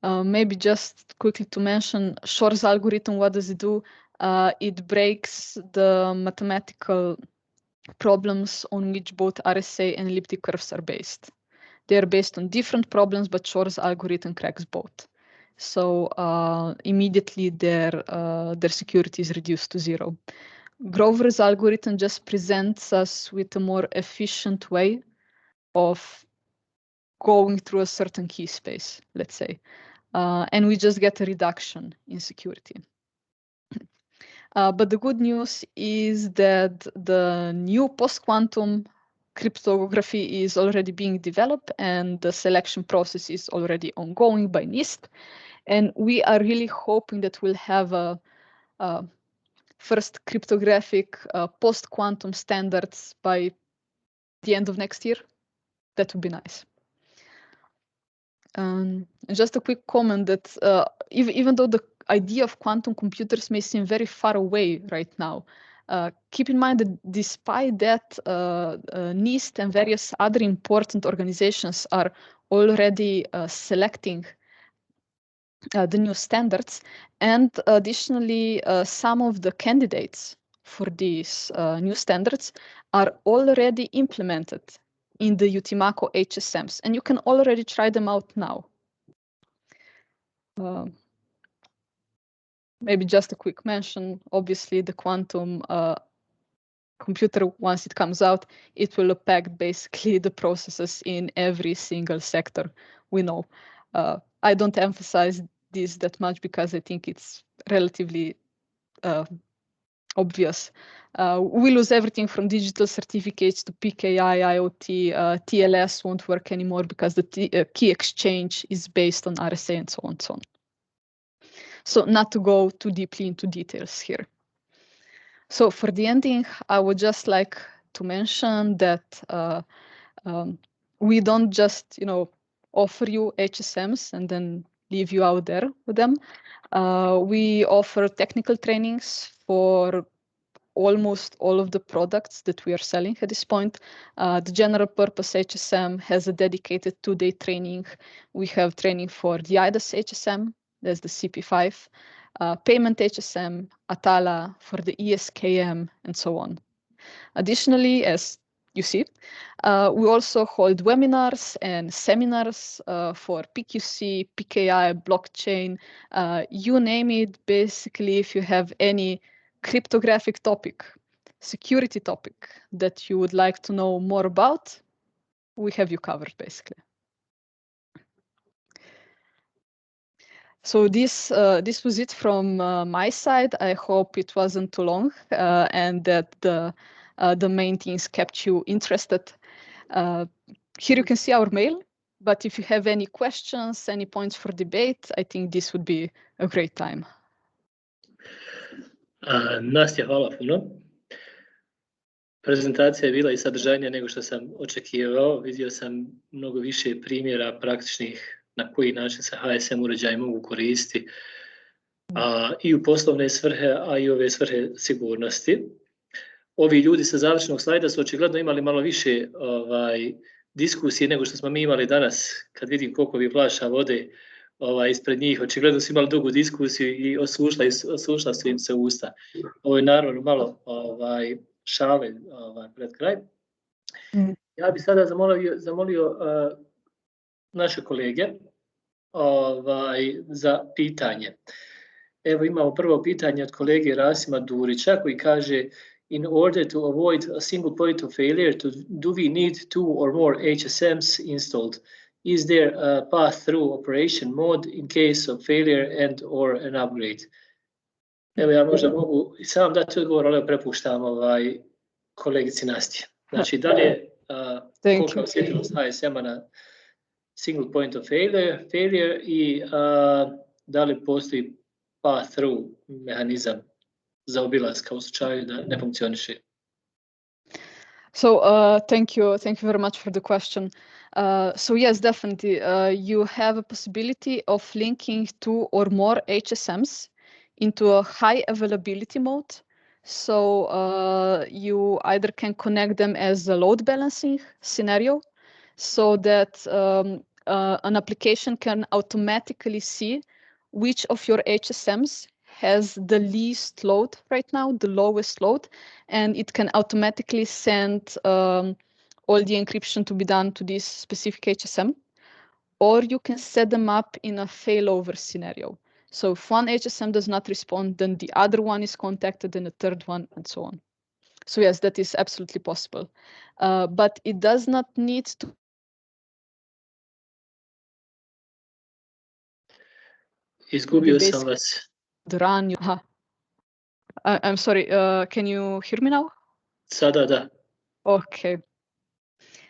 Maybe just quickly to mention Shor's algorithm, what does it do? It breaks the mathematical problems on which both RSA and elliptic curves are based. They are based on different problems, but Shor's algorithm cracks both. So immediately their security is reduced to 0. Grover's algorithm just presents us with a more efficient way of going through a certain key space, let's say. And we just get a reduction in security. But the good news is that the new post-quantum cryptography is already being developed and the selection process is already ongoing by NIST. And we are really hoping that we'll have a first cryptographic post-quantum standards by the end of next year. That would be nice. Just a quick comment that even though the idea of quantum computers may seem very far away right now, keep in mind that despite that, NIST and various other important organizations are already selecting the new standards, and additionally, some of the candidates for these new standards are already implemented in the UTMACO HSMs, and you can already try them out now. Maybe just a quick mention, obviously the quantum computer, once it comes out, it will affect basically the processes in every single sector we know. I don't emphasize this that much because I think it's relatively obvious. We lose everything from digital certificates to PKI, IoT, TLS won't work anymore because the key exchange is based on RSA and so on and so on. So not to go too deeply into details here. So for the ending, I would just like to mention that we don't just, offer you HSMs and then leave you out there with them. We offer technical trainings for almost all of the products that we are selling at this point. The general purpose HSM has a dedicated 2-day training. We have training for the IDAS HSM, that's the CP5, payment HSM, Atala for the ESKM, and so on. Additionally, as you see, we also hold webinars and seminars for PQC, PKI, blockchain, you name it. Basically, if you have any cryptographic topic, security topic that you would like to know more about, we have you covered, basically. So this was it from my side. I hope it wasn't too long and that the main things kept you interested. Here you can see our mail, but if you have any questions, any points for debate, I think this would be a great time.
Nastja, hvala puno. Prezentacija je bila i sadržajnija nego što sam očekivao. Vidio sam mnogo više primjera praktičnih na koji način se HSM uređaji mogu koristiti i u poslovne svrhe, a i ove svrhe sigurnosti. Ovi ljudi sa završnog slajda su očigledno imali malo više diskusije nego što smo mi imali danas. Kad vidim koliko vi flaša vode ispred njih, očigledno su imali dugu diskusiju i osušla su im se usta. Ovo je naravno malo šale pred kraj. Ja bih sada zamolio naše kolege za pitanje. Evo imamo prvo pitanje od kolege Rasima Durića koji kaže: In order to avoid a single point of failure, do we need 2 or more HSMs installed? Is there a pass-through operation mode in case of failure and or an upgrade? Evo ja možda mogu sam dati odgovor, ali prepuštam kolegici Nastji. Znači, da li je kolika osjetljivost HSM-a na single point of failure i da li postoji pass-through mehanizam za obilaska u slučaju da ne funkcioniše?
So thank you very much for the question. So yes, definitely, you have a possibility of linking 2 or more HSMs into a high availability mode. So you either can connect them as a load balancing scenario, so that an application can automatically see which of your HSMs has the least load right now, the lowest load, and it can automatically send all the encryption to be done to this specific HSM. Or you can set them up in a failover scenario. So if one HSM does not respond, then the other one is contacted, and the third one, and so on. So yes, that is absolutely possible. But it does not need to.
Izgubio sam vas.
Run. I'm sorry, can you hear me now?
Sada da.
Okay.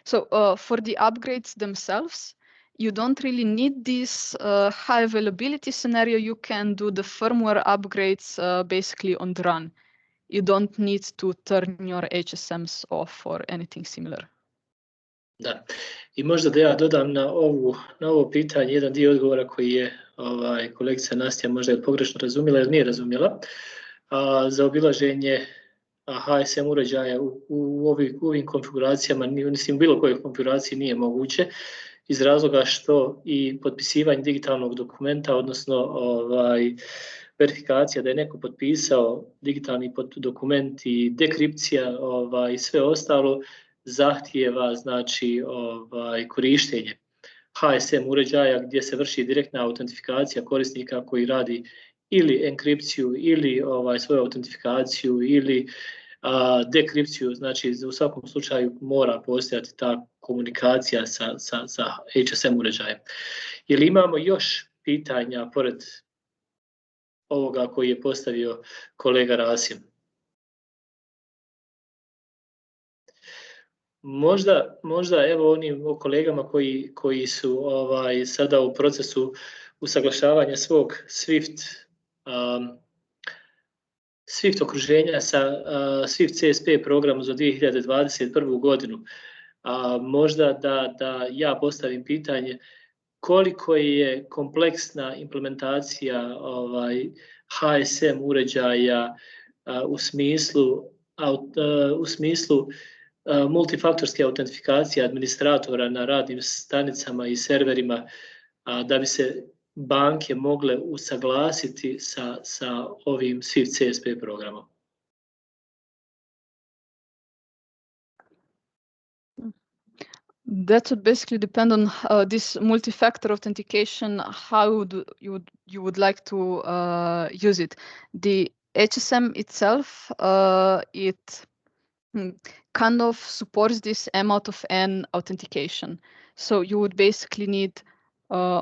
So for the upgrades themselves, you don't really need this high availability scenario. You can do the firmware upgrades basically on the run. You don't need to turn your HSMs off or anything similar.
Da. I možda da ja dodam na ovo pitanje jedan dio odgovora koji je kolegica Nastja možda je pogrešno razumjela ili nije razumjela. Za obilaženje HSM uređaja u ovim konfiguracijama, mislim u bilo kojoj konfiguraciji nije moguće, iz razloga što i potpisivanje digitalnog dokumenta, odnosno verifikacija da je neko potpisao digitalni dokument i dekripcija i sve ostalo zahtijeva znači korištenje HSM uređaja gdje se vrši direktna autentifikacija korisnika koji radi ili enkripciju ili svoju autentifikaciju ili dekripciju, znači u svakom slučaju mora postojati ta komunikacija sa HSM uređajem. Jel imamo još pitanja pored ovoga koji je postavio kolega Rasim? Možda evo onim kolegama koji su sada u procesu usaglašavanja svog SWIFT okruženja sa SWIFT CSP programu za 2021. godinu. Možda da ja postavim pitanje koliko je kompleksna implementacija HSM uređaja u smislu multifaktorske autentifikacije administratora na radnim stanicama i serverima da bi se banke mogle usaglasiti sa ovim SWIFT CSP programom.
That would basically depend on this multi-factor authentication, how you would like to use it. The HSM itself, it kind of supports this M out of N authentication. So you would basically need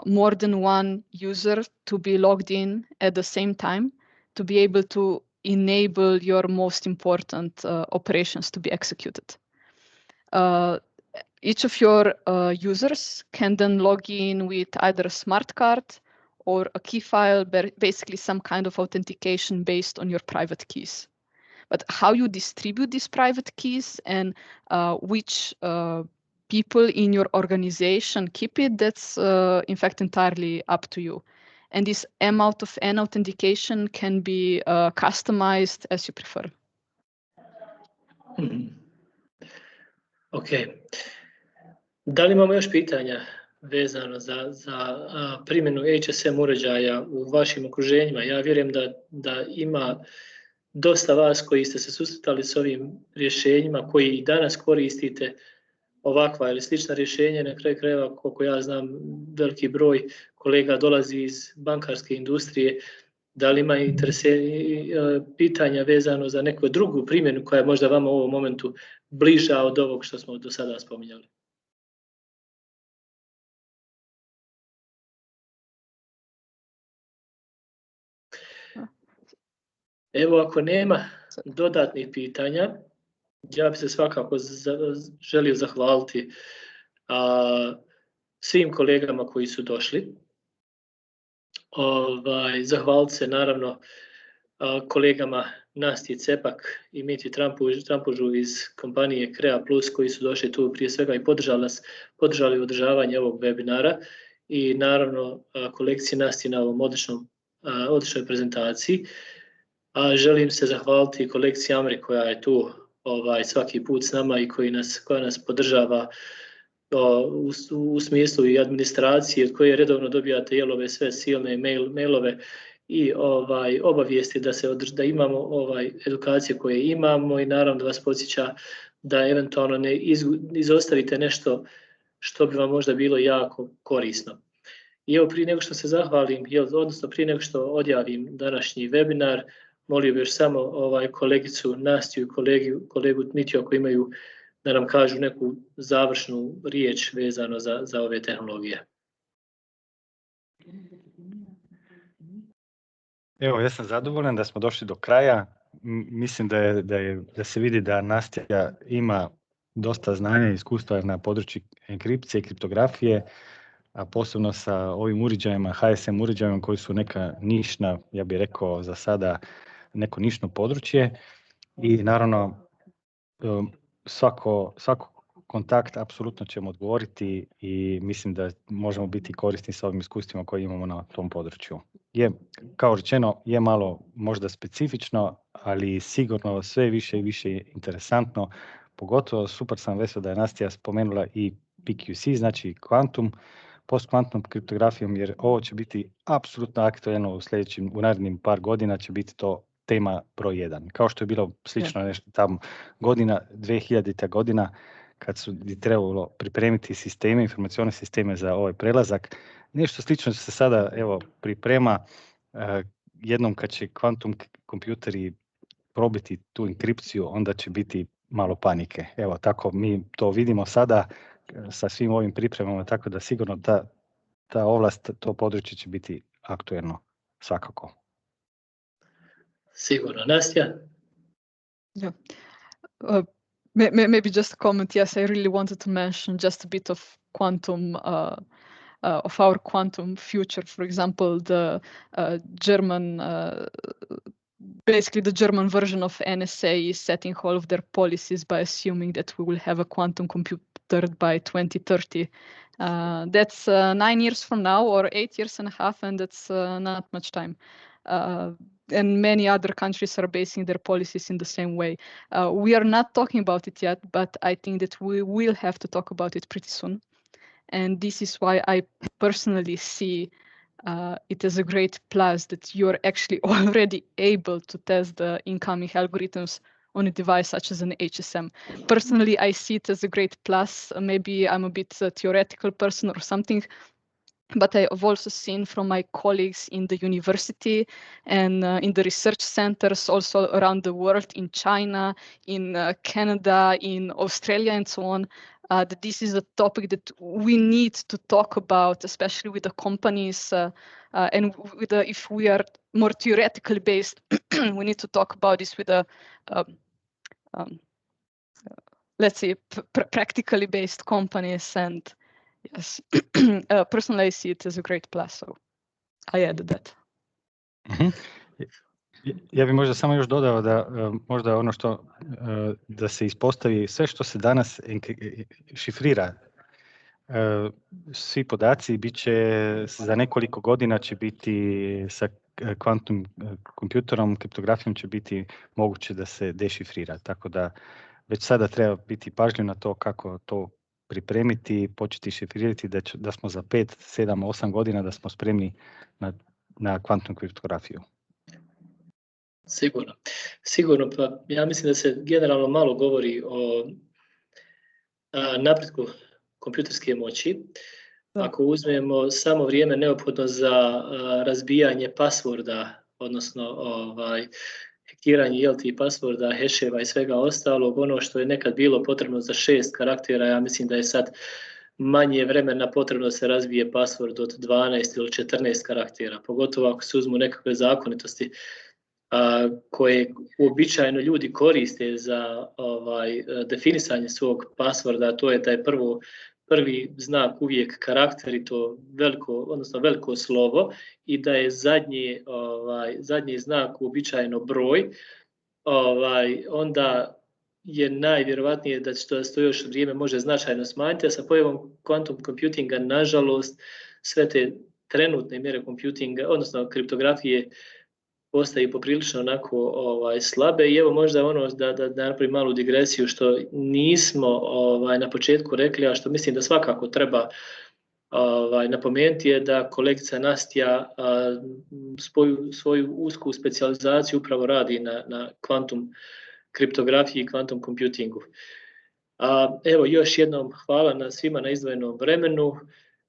more than one user to be logged in at the same time to be able to enable your most important operations to be executed. Each of your users can then log in with either a smart card or a key file, basically some kind of authentication based on your private keys. But how you distribute these private keys and which people in your organization keep it, that's in fact entirely up to you. And this M out of N authentication can be customized as you prefer.
Ok. Da li imamo još pitanja vezano za primjenu HSM uređaja u vašim okruženjima? Ja vjerujem da ima dosta vas koji ste se susretali s ovim rješenjima, koji i danas koristite ovakva ili slična rješenja. Na kraju krajeva, koliko ja znam, veliki broj kolega dolazi iz bankarske industrije. Da li ima pitanja vezano za neku drugu primjenu koja je možda vama u ovom momentu bliža od ovog što smo do sada spominjali? Evo, ako nema dodatnih pitanja, Ja bih se svakako želio zahvaliti svim kolegama koji su došli. Zahvaliti se naravno kolegama Nastji Cepak i Miti Trampužu iz kompanije Crea Plus koji su došli tu prije svega i podržali održavanje ovog webinara i naravno kolegici Nastji na ovom odličnoj prezentaciji. Želim se zahvaliti kolegici Amri koja je tu svaki put s nama i koja nas podržava u smislu i administracije od koje redovno dobijate jelove, sve silne mailove i obavijesti da imamo edukacije koje imamo i naravno da vas podsjeća da eventualno ne izostavite nešto što bi vam možda bilo jako korisno. I evo prije nego što se zahvalim, odnosno prije nego što odjavim današnji webinar, molio bih još samo kolegicu Nastju i kolegu Mitiju ako imaju da nam kažu neku završnu riječ vezano za ove tehnologije.
Evo, ja sam zadovoljan da smo došli do kraja. Mislim da se vidi da Nastja ima dosta znanja i iskustva na području enkripcije i kriptografije, a posebno sa ovim uređajima, HSM uređajima koji su neka nišna, ja bih rekao za sada, neko nišno područje i naravno svako kontakt apsolutno ćemo odgovoriti i mislim da možemo biti korisni sa ovim iskustvima koje imamo na tom području. Kao rečeno, je malo možda specifično, ali sigurno sve više i više interesantno. Pogotovo super sam vesel da je Nastja spomenula i PQC, znači kvantum, postkvantnom kriptografijom, jer ovo će biti apsolutno aktualno u narednim par godina će biti to tema broj 1. Kao što je bilo slično nešto tamo 2000. godina, kad su trebalo pripremiti sisteme, informacione sisteme za ovaj prelazak. Nešto slično se sada priprema jednom kad će kvantum kompjuteri probiti tu enkripciju, onda će biti malo panike. Evo, tako mi to vidimo sada sa svim ovim pripremama, tako da sigurno ta ovlast, to područje će biti aktuelno svakako.
Sigurno. Nastja?
Yeah. Maybe just a comment. Yes, I really wanted to mention just a bit of quantum, of our quantum future. For example, the German, basically the German version of NSA is setting all of their policies by assuming that we will have a quantum computer by 2030. That's 9 years from now or 8 years and a half, and that's not much time. And many other countries are basing their policies in the same way. We are not talking about it yet, but I think that we will have to talk about it pretty soon. And this is why I personally see it as a great plus that you're actually already able to test the incoming algorithms on a device such as an HSM. Personally, I see it as a great plus. Maybe I'm a bit theoretical person or something, but I have also seen from my colleagues in the university and in the research centers also around the world, in China, in Canada, in Australia, and so on, that this is a topic that we need to talk about, especially with the companies. And if we are more theoretically based, we need to talk about this with let's say, practically based companies. And yes, personally, I see it as a great plus, so I added that.
Mm-hmm. Ja bih možda samo još dodao da možda ono što da se ispostavi sve što se danas šifrira, svi podaci bit će za nekoliko godina će biti sa kvantnom kompjuterom, kriptografijom će biti moguće da se dešifrira, tako da već sada treba biti pažljiv na to kako to pripremiti, početi šifrirati, da smo za 5, 7, 8 godina da smo spremni na kvantnu kriptografiju.
Sigurno, pa ja mislim da se generalno malo govori o napretku kompjuterske moći. Ako uzmemo samo vrijeme neophodno za razbijanje pasvorda, odnosno hekiranje pasvorda, heševa i svega ostalog, ono što je nekad bilo potrebno za 6 karaktera, ja mislim da je sad manje vremena potrebno da se razbije pasvord od 12 ili 14 karaktera, pogotovo ako se uzmu nekakve zakonitosti koje uobičajeno ljudi koriste za definisanje svog passworda, to je taj prvi znak uvijek karakter i to veliko slovo i da je zadnji znak uobičajeno broj, onda je najvjerovatnije da će to još vrijeme može značajno smanjiti, a sa pojavom quantum computinga, nažalost, sve te trenutne mjere computinga, odnosno kriptografije, postaju poprilično onako slabe i evo možda da napravim malu digresiju što nismo na početku rekli, a što mislim da svakako treba napomenuti je da kolegica Nastja svoju usku specijalizaciju upravo radi na kvantum kriptografiji i kvantum computingu. Evo još jednom hvala svima na izdvojenom vremenu.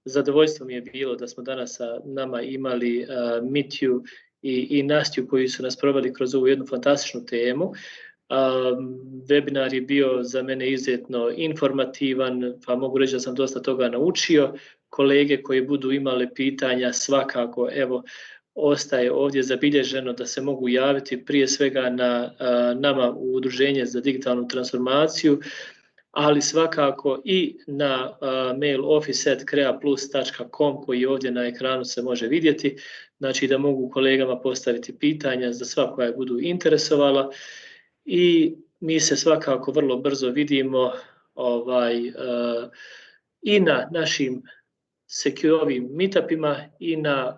Zadovoljstvo mi je bilo da smo danas sa nama imali Mitju i Nastju koji su nas proveli kroz ovu jednu fantastičnu temu. Webinar je bio za mene izuzetno informativan, pa mogu reći da sam dosta toga naučio. Kolege koji budu imali pitanja svakako, evo, ostaje ovdje zabilježeno da se mogu javiti prije svega na nama u Udruženje za digitalnu transformaciju, ali svakako i na mail office@creaplus.com koji ovdje na ekranu se može vidjeti, znači da mogu kolegama postaviti pitanja za sva koja budu interesovala i mi se svakako vrlo brzo vidimo i na našim ovim meetupima i na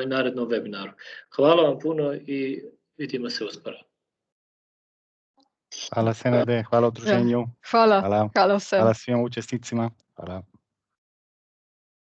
narednom webinaru. Hvala vam puno i vidimo se uskoro.
Hvala Senade, hvala udruženju.
Hvala svem.
Hvala svim učesnicima. Hvala.